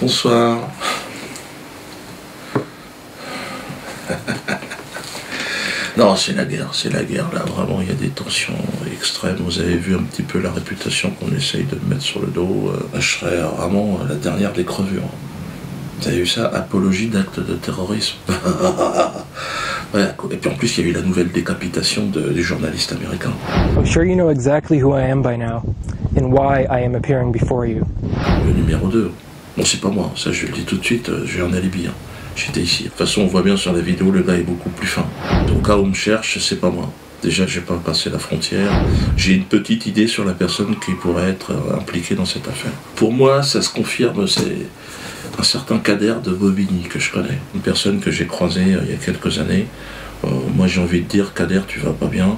Bonsoir. Non, c'est la guerre, là, vraiment, il y a des tensions extrêmes. Vous avez vu un petit peu la réputation qu'on essaye de me mettre sur le dos. Je serais vraiment la dernière des crevures. Vous avez vu ça? Apologie d'actes de terrorisme. Ouais, et puis en plus, il y a eu la nouvelle décapitation du journaliste américain. I'm sure you know exactly who I am by now, and why I am appearing before you. Le numéro 2. Bon, c'est pas moi, ça je le dis tout de suite, j'ai un alibi. Hein. J'étais ici. De toute façon, on voit bien sur la vidéo, le gars est beaucoup plus fin. Au cas où on me cherche, c'est pas moi. Déjà, j'ai pas passé la frontière. J'ai une petite idée sur la personne qui pourrait être impliquée dans cette affaire. Pour moi, ça se confirme, c'est un certain Kader de Bobigny que je connais. Une personne que j'ai croisée il y a quelques années. Moi, j'ai envie de dire, Kader, tu vas pas bien,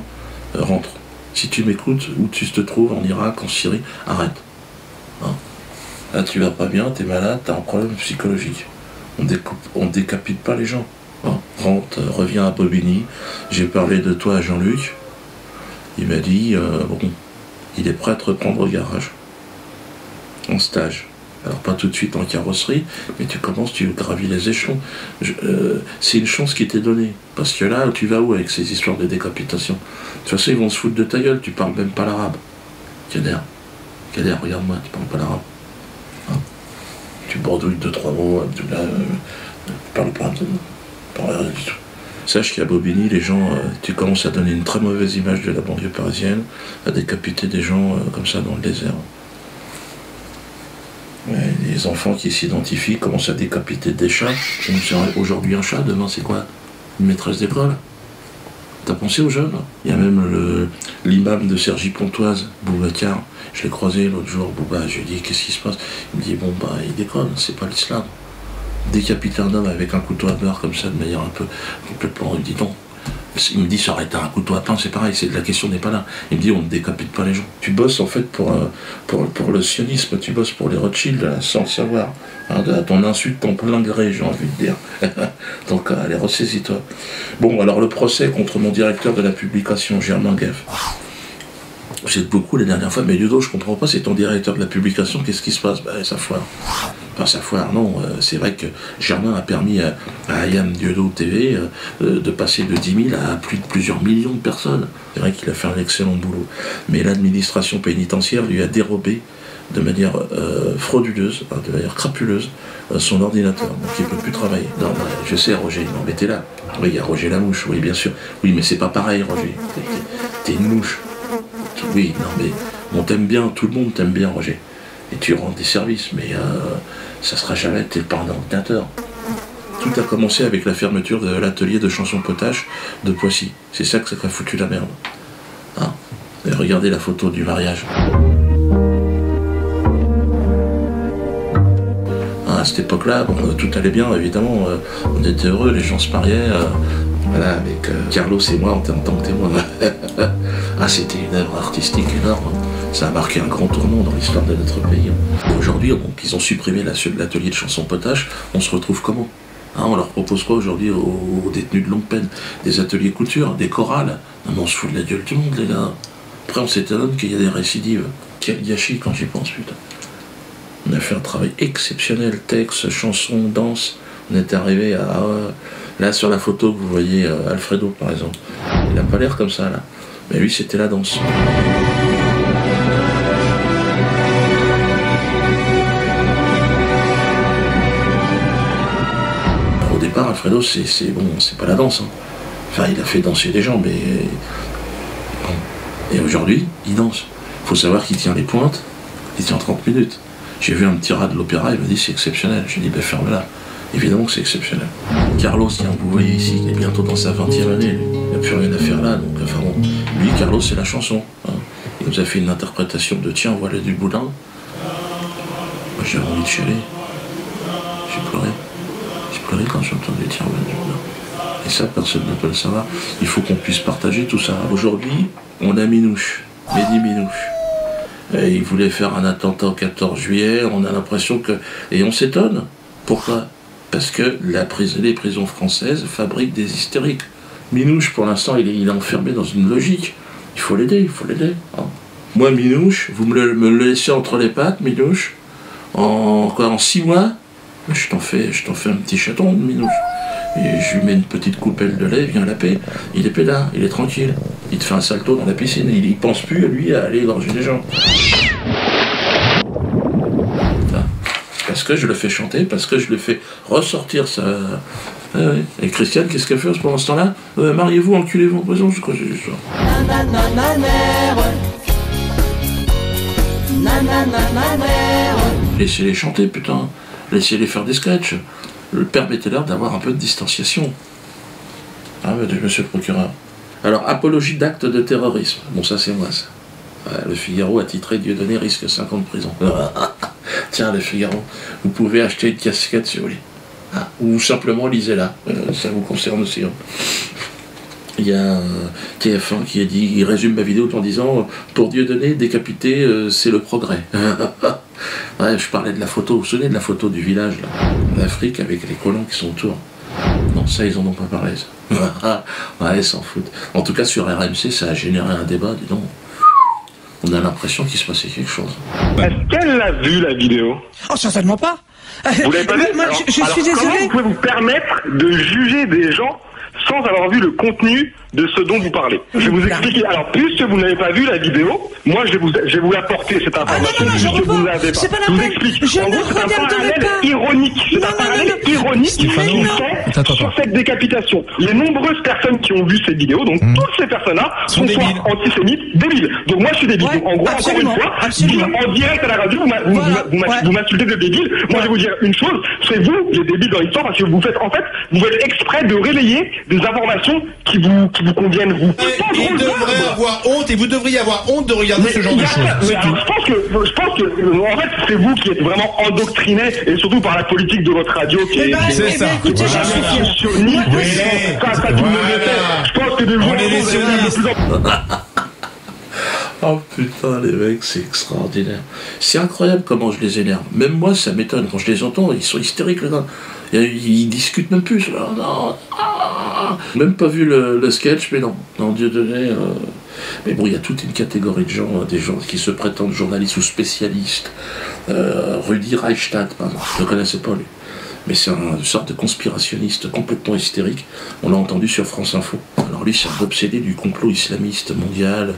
rentre. Si tu m'écoutes, où tu te trouves, en Irak, en Syrie, arrête. Hein? Là, tu vas pas bien, t'es malade, t'as un problème psychologique. On décapite pas les gens. Hein? Rentre, reviens à Bobigny. J'ai parlé de toi à Jean-Luc. Il m'a dit, bon, il est prêt à te reprendre au garage. En stage. Alors pas tout de suite en carrosserie, mais tu gravis les échelons. C'est une chance qui t'est donnée. Parce que là, tu vas où avec ces histoires de décapitation? De toute façon, ils vont se foutre de ta gueule, tu parles même pas l'arabe. Kader, regarde-moi, tu parles pas l'arabe. Hein? Tu bordouilles 2-3 mots, Abdullah, tu parles pas rien du tout. Sache qu'à Bobigny, les gens, tu commences à donner une très mauvaise image de la banlieue parisienne, à décapiter des gens comme ça dans le désert. Les enfants qui s'identifient commencent à décapiter des chats. Aujourd'hui un chat, demain c'est quoi? Une maîtresse d'école? T'as pensé aux jeunes? Il y a même l'imam de Cergy-Pontoise, Boubacar. Je l'ai croisé l'autre jour, Bouba, je lui ai dit qu'est-ce qui se passe? Il me dit bon bah il déconne, c'est pas l'islam. Décapiter un homme avec un couteau à beurre comme ça de manière un peu complètement dis-donc. Il me dit ça aurait été un couteau à pain, c'est pareil, la question n'est pas là. Il me dit on ne décapite pas les gens. Tu bosses en fait pour le sionisme, tu bosses pour les Rothschild, là, sans le savoir. Hein, à ton insulte, ton plein gré, j'ai envie de dire. Donc allez, ressaisis-toi. Bon, alors le procès contre mon directeur de la publication, Germain Gueff. J'aide beaucoup les dernières fois, mais Ludo, je comprends pas, c'est ton directeur de la publication, qu'est-ce qui se passe? Bah ça foire. Enfin ça foire, non, c'est vrai que Germain a permis à Ayam Dieudo TV de passer de 10 000 à plusieurs millions de personnes. C'est vrai qu'il a fait un excellent boulot. Mais l'administration pénitentiaire lui a dérobé de manière frauduleuse, de manière crapuleuse, son ordinateur. Donc il ne peut plus travailler. Non, je sais Roger, non mais t'es là. Oui, il y a Roger la mouche, oui bien sûr. Oui, mais c'est pas pareil Roger. T'es une mouche. Oui, non mais on t'aime bien, tout le monde t'aime bien Roger. Et tu rends des services, mais ça sera jamais, t'es pas un ordinateur. Tout a commencé avec la fermeture de l'atelier de chansons potaches de Poissy. C'est ça que ça a foutu la merde. Hein? Et regardez la photo du mariage. Hein, à cette époque-là, bon, tout allait bien, évidemment. On était heureux, les gens se mariaient. Voilà, avec Carlos et moi en tant que témoin. Ah, c'était une œuvre artistique énorme. Ça a marqué un grand tournant dans l'histoire de notre pays. Aujourd'hui, donc, ils ont supprimé l'atelier de chansons potaches. On se retrouve comment? Hein, on leur propose quoi aujourd'hui aux détenus de longue peine? Des ateliers couture, des chorales? Non, mais on se fout de la gueule du monde, les gars. Après, on s'étonne qu'il y a des récidives. Quel gâchis quand j'y pense, putain. On a fait un travail exceptionnel, texte, chansons, danse. On est arrivé à... là, sur la photo que vous voyez, Alfredo, par exemple. Il n'a pas l'air comme ça, là. Mais lui, c'était la danse. Au départ, Alfredo, c'est pas la danse. Hein. Enfin, il a fait danser des gens, mais... Bon. Et aujourd'hui, il danse. Il faut savoir qu'il tient les pointes, il tient 30 minutes. J'ai vu un petit rat de l'opéra, il m'a dit c'est exceptionnel. J'ai dit, ben ferme-la. Évidemment que c'est exceptionnel. Carlos, tiens, vous voyez ici, il est bientôt dans sa 20e année, lui. Il n'a plus rien à faire là, donc enfin bon. Lui, Carlos, c'est la chanson. Hein. Il nous a fait une interprétation de Tiens, voilà du boudin. Moi, j'ai envie de chialer. J'ai pleuré. J'ai pleuré quand j'ai entendu Tiens, voilà du boudin. Et ça, personne ne peut le savoir. Il faut qu'on puisse partager tout ça. Aujourd'hui, on a Minouche, Mehdi Minouche. Et il voulait faire un attentat au 14 juillet, on a l'impression que... Et on s'étonne. Pourquoi? Parce que les prisons françaises fabriquent des hystériques. Minouche, pour l'instant, il est enfermé dans une logique. Il faut l'aider, hein. Moi, Minouche, vous me le laissez entre les pattes, Minouche, en 6 mois, Je t'en fais un petit chaton, Minouche. Et je lui mets une petite coupelle de lait, il vient laper. Il est pédard, il est tranquille. Il te fait un salto dans la piscine, il pense plus, lui, à aller égorger des gens. Parce que je le fais chanter, parce que je le fais ressortir ça. Ah ouais. Et Christiane, qu'est-ce qu'elle fait pendant ce temps-là? Mariez-vous, enculez-vous en prison, je crois que j'ai juste ça. Laissez-les chanter, putain. Laissez-les faire des sketchs. Permettez-leur d'avoir un peu de distanciation. Ah, monsieur le procureur. Alors, apologie d'actes de terrorisme. Bon, ça, c'est moi, ça. Ouais, le Figaro a titré Dieudonné risque 5 ans de prison. Tiens, le Figaro, vous pouvez acheter une casquette si vous voulez. Ah, ou simplement lisez-la. Ça vous concerne aussi. Hein. Il y a TF1 qui a dit, il résume ma vidéo en disant pour Dieudonné, décapité, c'est le progrès. Ouais, je parlais de la photo, vous vous souvenez de la photo du village là, d'Afrique avec les colons qui sont autour? Non, ça ils en ont pas parlé. Ça. Ouais, ils s'en foutent. En tout cas sur RMC, ça a généré un débat, dis donc. On a l'impression qu'il se passait quelque chose. Est-ce qu'elle l'a vu la vidéo? Oh, certainement pas. Vous l'avez pas vu? Moi, je suis désolé. Comment vous pouvez vous permettre de juger des gens sans avoir vu le contenu de ce dont vous parlez? Je vais vous expliquer. Alors, puisque vous n'avez pas vu la vidéo, moi je vais vous apporter cette information puisque vous ne l'avez pas. Je vous explique. En gros, c'est un parallèle ironique. C'est un parallèle ironique qui fait sur cette décapitation. Les nombreuses personnes qui ont vu cette vidéo, donc toutes ces personnes-là, sont soit antisémites, débiles. Donc moi je suis débile. Donc en gros, encore une fois, en direct à la radio, vous m'insultez de débile. Moi je vais vous dire une chose, c'est vous les débiles dans l'histoire parce que vous faites exprès de relayer des informations qui vous conviennent, vous. Il devrait avoir honte et vous devriez avoir honte de regarder ce genre de choses. Je pense que en fait c'est vous qui êtes vraiment endoctriné et surtout par la politique de votre radio qui est écoutez, je suis je pense que de vous on est des sionistes. Oh putain, les mecs, c'est extraordinaire. C'est incroyable comment je les énerve. Même moi, ça m'étonne. Quand je les entends, ils sont hystériques, les gars. Ils discutent même plus. Là. Non. Même pas vu le sketch, mais non. Non, Dieudonné. Mais bon, il y a toute une catégorie de gens, des gens qui se prétendent journalistes ou spécialistes. Rudi Reichstadt, par exemple. Je ne le connaissais pas, lui. Mais c'est une sorte de conspirationniste complètement hystérique. On l'a entendu sur France Info. Alors lui, c'est un obsédé du complot islamiste mondial.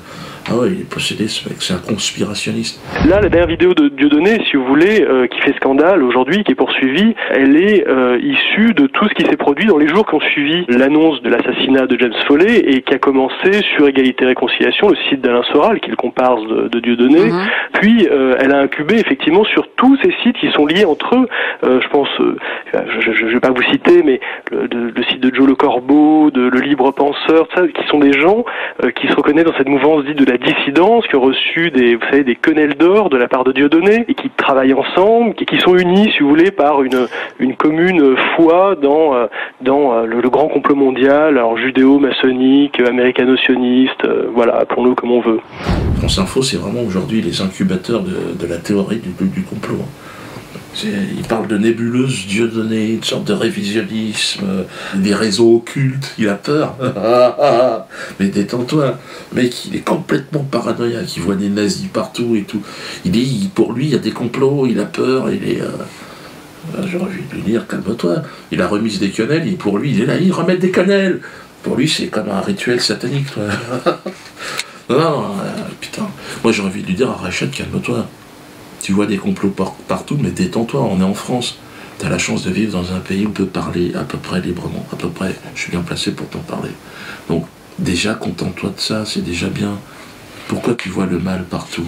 Ah ouais, il est possédé, ce mec, c'est un conspirationniste. Là, la dernière vidéo de Dieudonné, si vous voulez, qui fait scandale aujourd'hui, qui est poursuivie, elle est issue de tout ce qui s'est produit dans les jours qui ont suivi l'annonce de l'assassinat de James Foley et qui a commencé sur Égalité et Réconciliation, le site d'Alain Soral, qui est le comparse de Dieudonné. Puis, elle a incubé effectivement sur tous ces sites qui sont liés entre eux. Je pense, je vais pas vous citer, mais le site de Joe Le Corbeau, le Libre Penseur, ça, qui sont des gens qui se reconnaissent dans cette mouvance dite de la dissidence, qui ont reçu des quenelles d'or de la part de Dieudonné et qui travaillent ensemble, qui sont unis, si vous voulez, par une commune foi dans le grand complot mondial, alors judéo-maçonnique, américano-sioniste, voilà, appelons-le comme on veut. France Info, c'est vraiment aujourd'hui les incubateurs de la théorie du complot. Il parle de nébuleuse Dieudonné, une sorte de révisionnisme, des réseaux occultes, il a peur. Mais détends-toi, mec, il est complètement paranoïaque, il voit des nazis partout et tout. Il dit, pour lui, il y a des complots, il a peur, il est... J'aurais envie de lui dire, calme-toi, il a remis des quenelles, et pour lui, il est là, il remet des quenelles. Pour lui, c'est comme un rituel satanique, toi. Non, putain, moi j'aurais envie de lui dire, Rachel, calme-toi. Tu vois des complots partout, mais détends-toi, on est en France. Tu as la chance de vivre dans un pays où on peut parler à peu près librement. À peu près, je suis bien placé pour t'en parler. Donc, déjà, contente-toi de ça, c'est déjà bien. Pourquoi tu vois le mal partout?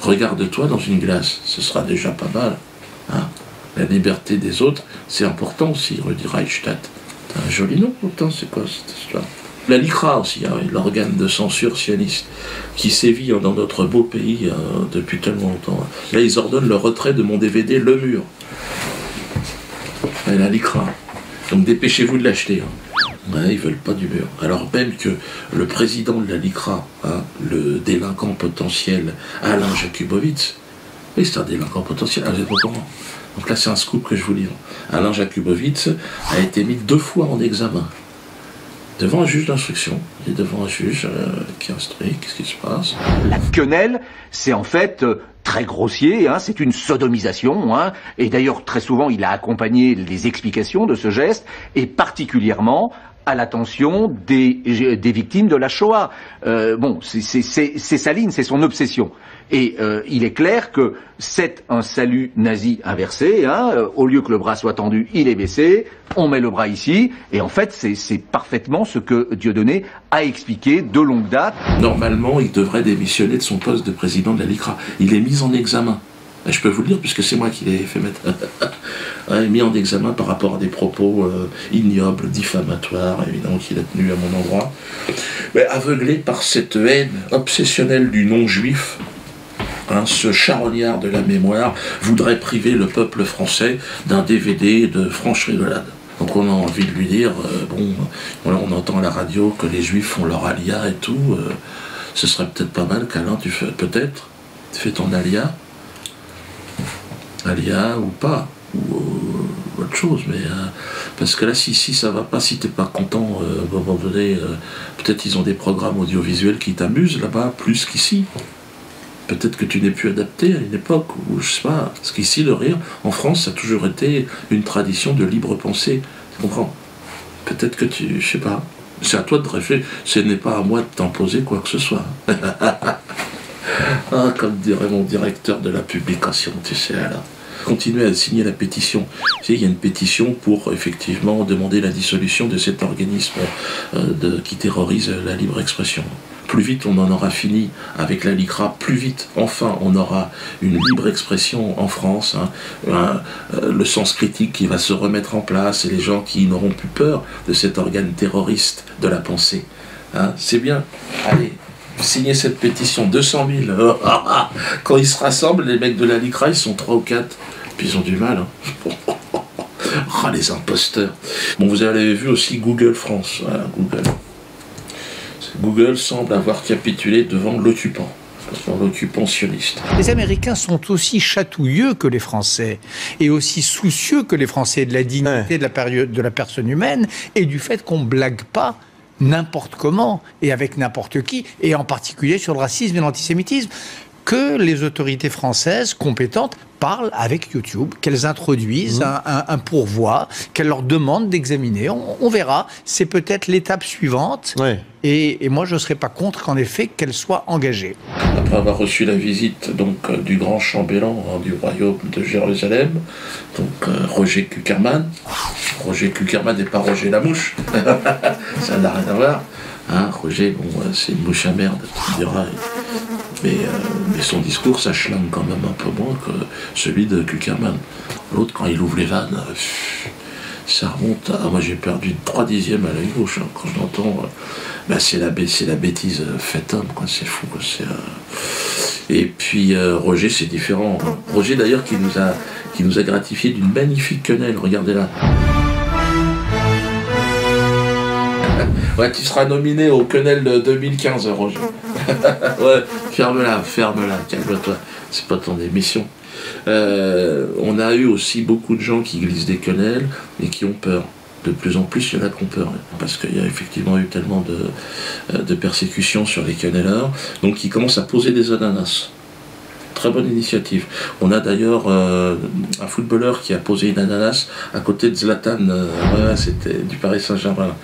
Regarde-toi dans une glace, ce sera déjà pas mal. Hein, la liberté des autres, c'est important aussi, Rudi Reichstadt. T'as un joli nom, pourtant, c'est quoi cette histoire? La LICRA aussi, hein, l'organe de censure sioniste, qui sévit dans notre beau pays depuis tellement longtemps. Là, ils ordonnent le retrait de mon DVD Le Mur. Et la LICRA. Donc dépêchez-vous de l'acheter. Hein. Ouais, ils veulent pas du mur. Alors même que le président de la LICRA, hein, le délinquant potentiel Alain Jakubowicz, oui, c'est un délinquant potentiel, vous êtes pas au courant. Donc là, c'est un scoop que je vous livre. Alain Jakubowicz a été mis 2 fois en examen. Devant un juge d'instruction, et devant un juge qui instruit, qu'est-ce qui se passe? La quenelle, c'est en fait très grossier, hein, c'est une sodomisation, hein, et d'ailleurs très souvent il a accompagné les explications de ce geste, et particulièrement à l'attention des victimes de la Shoah. Bon, c'est sa ligne, c'est son obsession. Et il est clair que c'est un salut nazi inversé, hein, au lieu que le bras soit tendu, il est baissé, on met le bras ici, et en fait c'est parfaitement ce que Dieudonné a expliqué de longue date. Normalement, il devrait démissionner de son poste de président de la LICRA. Il est mis en examen. Je peux vous le dire puisque c'est moi qui l'ai fait mettre. Mis en examen par rapport à des propos ignobles, diffamatoires, évidemment qu'il a tenu à mon endroit. Mais aveuglé par cette haine obsessionnelle du non-juif, hein, ce charognard de la mémoire voudrait priver le peuple français d'un DVD de franche rigolade. Donc on a envie de lui dire, bon, on entend à la radio que les juifs font leur alia et tout, ce serait peut-être pas mal qu'Alain, tu fais ton alia ou pas, ou autre chose, mais parce que là si ça va pas, si t'es pas content, à un moment donné, peut-être ils ont des programmes audiovisuels qui t'amusent là-bas plus qu'ici. Peut-être que tu n'es plus adapté à une époque où, je sais pas, parce qu'ici le rire, en France, ça a toujours été une tradition de libre pensée, tu comprends? Peut-être que je sais pas, c'est à toi de réfléchir, ce n'est pas à moi de t'imposer quoi que ce soit. Ah, comme dirait mon directeur de la publication, tu sais, là. Continuez à signer la pétition. Tu sais, il y a une pétition pour effectivement demander la dissolution de cet organisme qui terrorise la libre expression. Plus vite on en aura fini avec la LICRA, plus vite enfin on aura une libre expression en France, hein, le sens critique qui va se remettre en place et les gens qui n'auront plus peur de cet organe terroriste de la pensée. Hein, c'est bien. Allez. Signer cette pétition, 200 000. Quand ils se rassemblent, les mecs de la LICRA, ils sont 3 ou 4. Puis ils ont du mal. Hein. Oh, les imposteurs. Bon, vous avez vu aussi Google France. Voilà, Google semble avoir capitulé devant l'occupant. L'occupant sioniste. Les Américains sont aussi chatouilleux que les Français et aussi soucieux que les Français de la dignité de la personne humaine et du fait qu'on blague pas n'importe comment et avec n'importe qui, et en particulier sur le racisme et l'antisémitisme, que les autorités françaises compétentes parlent avec YouTube, qu'elles introduisent un pourvoi, qu'elles leur demandent d'examiner. On verra, c'est peut-être l'étape suivante. Ouais. Et moi, je ne serais pas contre qu'en effet, qu'elle soit engagée. Après avoir reçu la visite donc, du grand chambellan du royaume de Jérusalem, donc Roger Kuckerman. Roger Kuckerman n'est pas Roger la mouche, ça n'a rien à voir. Hein, Roger, bon, c'est une mouche à merde, tu diras. Mais son discours, ça schlingue quand même un peu moins que celui de Kuckerman. L'autre, quand il ouvre les vannes, ça remonte à... Moi, j'ai perdu 3/10 à l'œil gauche, hein, quand je l'entends. C'est la bêtise faite homme, quoi. C'est fou, quoi. Et puis, Roger, c'est différent. Hein. Roger, d'ailleurs, qui nous a gratifié d'une magnifique quenelle. Regardez-la. Ouais, tu seras nominé au quenelle de 2015, Roger. Ouais, ferme-la, calme-toi. C'est pas ton émission. On a eu aussi beaucoup de gens qui glissent des quenelles et qui ont peur. De plus en plus, il y en a qui ont peur. Parce qu'il y a effectivement eu tellement de persécutions sur les quenelleurs. Donc, ils commencent à poser des ananas. Très bonne initiative. On a d'ailleurs un footballeur qui a posé une ananas à côté de Zlatan. C'était du Paris Saint-Germain.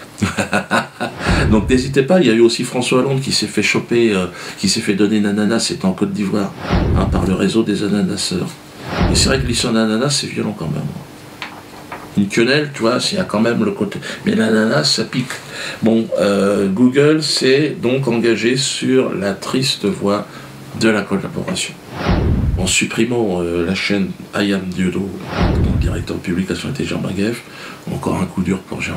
Donc n'hésitez pas, il y a eu aussi François Hollande qui s'est fait choper, qui s'est fait donner une ananas, c'était en Côte d'Ivoire, hein, par le réseau des ananasseurs. Et c'est vrai que glisser un ananas, c'est violent quand même. Une quenelle, tu vois, il y a quand même le côté... Mais l'ananas, ça pique. Bon, Google s'est donc engagé sur la triste voie de la collaboration. En supprimant la chaîne Ayam Diodo, dont le directeur de publication était Jean Bagueff, encore un coup dur pour Jean.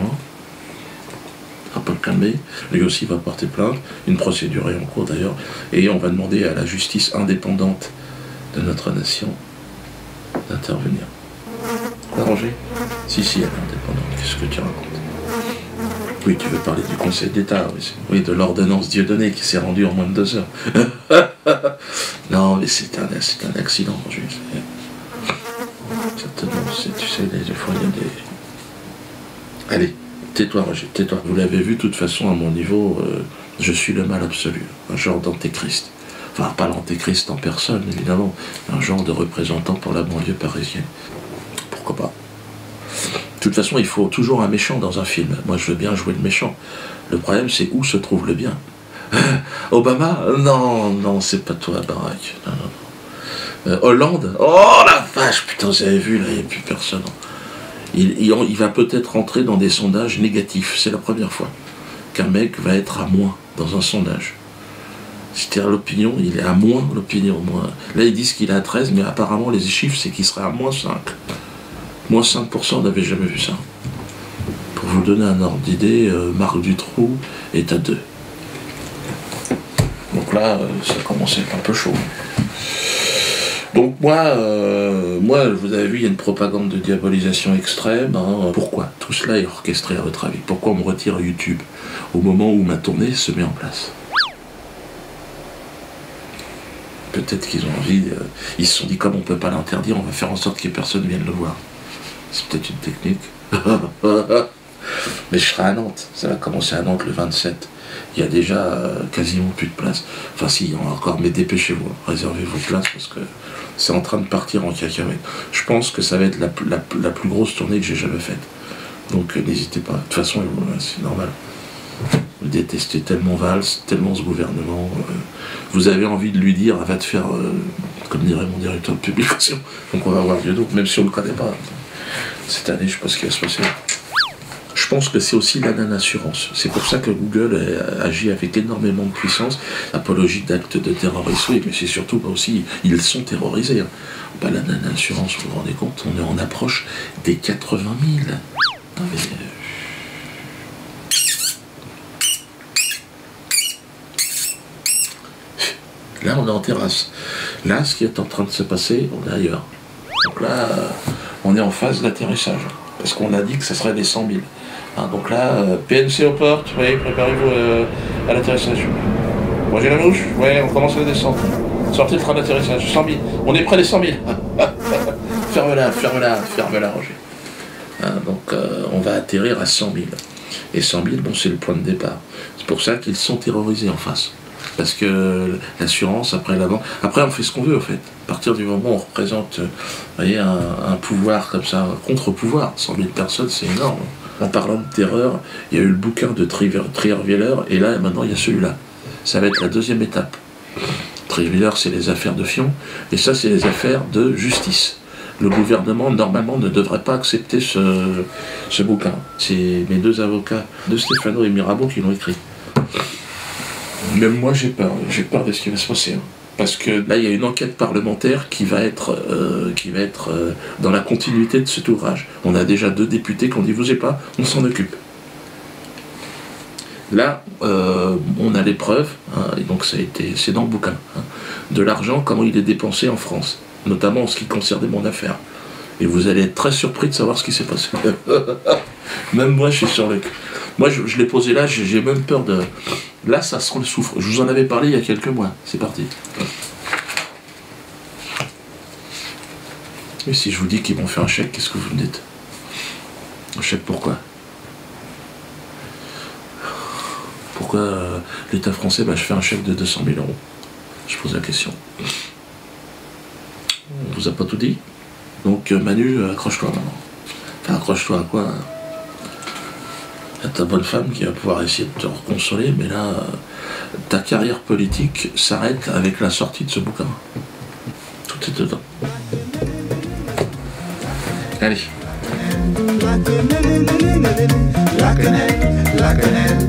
Un peu le calmer. Lui aussi va porter plainte. Une procédure est en cours d'ailleurs. Et on va demander à la justice indépendante de notre nation d'intervenir. Quoi, Roger? Si, elle est indépendante. Qu'est-ce que tu racontes? Oui, tu veux parler du Conseil d'État, oui, de l'ordonnance Dieudonné qui s'est rendue en moins de 2 heures. Non, mais c'est un accident, Roger. Certainement, tu sais, des fois, il y a des... Allez, tais-toi, Roger, tais-toi. Vous l'avez vu, de toute façon, à mon niveau, je suis le mal absolu, un genre d'antéchrist. Enfin, pas l'antéchrist en personne, évidemment, un genre de représentant pour la banlieue parisienne. Pourquoi pas? De toute façon, il faut toujours un méchant dans un film. Moi, je veux bien jouer le méchant. Le problème, c'est où se trouve le bien. Obama? Non, non, c'est pas toi, Barack. Non, non. Hollande? Oh la vache, putain, vous avez vu, là, il n'y a plus personne. Il va peut-être rentrer dans des sondages négatifs. C'est la première fois qu'un mec va être à moins dans un sondage. C'est-à-dire l'opinion, il est à moins l'opinion. Là, ils disent qu'il est à 13, mais apparemment, les chiffres, c'est qu'il serait à moins 5. Moins 5%, on n'avait jamais vu ça. Pour vous donner un ordre d'idée, Marc Dutroux est à 2. Donc là, ça commence à être un peu chaud. Donc moi, vous avez vu, il y a une propagande de diabolisation extrême. Hein. Pourquoi tout cela est orchestré à votre avis? Pourquoi on me retire YouTube au moment où ma tournée se met en place? Peut-être qu'ils ont envie, ils se sont dit comme on ne peut pas l'interdire, on va faire en sorte que personne ne vienne le voir. C'est peut-être une technique. Mais je serai à Nantes, ça va commencer à Nantes le 27. Il y a déjà quasiment plus de place. Enfin si, il y en a encore, mais dépêchez-vous, réservez vos places parce que c'est en train de partir en cacahuète. Je pense que ça va être la plus grosse tournée que j'ai jamais faite. Donc n'hésitez pas, de toute façon c'est normal. Vous détestez tellement Valls, tellement ce gouvernement. Vous avez envie de lui dire, va te faire, comme dirait mon directeur de publication. Donc on va voir Diodo, même si on ne le connaît pas. Cette année, je sais pas ce qui va se passer. Je pense que c'est aussi la non-assurance. C'est pour ça que Google agit avec énormément de puissance. Apologie d'actes de terrorisme, oui, mais c'est surtout pas aussi, ils sont terrorisés. Hein. Pas la non-assurance, vous vous rendez compte, on est en approche des 80 000. Non, mais, là, on est en terrasse. Là, ce qui est en train de se passer, on est ailleurs. Donc là, on est en phase d'atterrissage. Parce qu'on a dit que ça serait des 100 000. Hein, donc là, PNC aux portes, oui, préparez-vous à l'atterrissage. Moi j'ai la mouche, ouais, on commence à descendre. Sortez le train d'atterrissage, 100 000. On est près des 100 000. Ferme-la, ferme-la, ferme-la, Roger. Hein, donc on va atterrir à 100 000. Et 100 000, bon, c'est le point de départ. C'est pour ça qu'ils sont terrorisés en face. Parce que l'assurance, après la banque... Après, on fait ce qu'on veut, en fait. À partir du moment où on représente, vous voyez, un pouvoir comme ça, un contre-pouvoir, 100 000 personnes, c'est énorme. En parlant de terreur, il y a eu le bouquin de Trierweiler, et là, maintenant, il y a celui-là. Ça va être la deuxième étape. Trierweiler, c'est les affaires de Fion, et ça, c'est les affaires de justice. Le gouvernement, normalement, ne devrait pas accepter ce bouquin. C'est mes deux avocats, de Stefano et Mirabeau, qui l'ont écrit. Même moi, j'ai peur de ce qui va se passer. Hein. Parce que là, il y a une enquête parlementaire qui va être dans la continuité de cet ouvrage. On a déjà 2 députés qui ont dit, vous savez pas, on s'en occupe. Là, on a les preuves, hein, et donc c'est dans le bouquin, hein, de l'argent, comment il est dépensé en France, notamment en ce qui concernait mon affaire. Et vous allez être très surpris de savoir ce qui s'est passé. Même moi, je suis sur le cul. Moi, je l'ai posé là, j'ai même peur de... Là, ça sent le soufre. Je vous en avais parlé il y a quelques mois. C'est parti. Et si je vous dis qu'ils m'ont fait un chèque, qu'est-ce que vous me dites? Un chèque pourquoi? Pourquoi l'État français, je fais un chèque de 200 000 €? Je pose la question. On vous a pas tout dit? Donc Manu, accroche-toi maintenant. Enfin, accroche-toi à quoi? Ta bonne femme qui va pouvoir essayer de te reconsoler, mais là, ta carrière politique s'arrête avec la sortie de ce bouquin. Tout est dedans. Allez. La quenelle,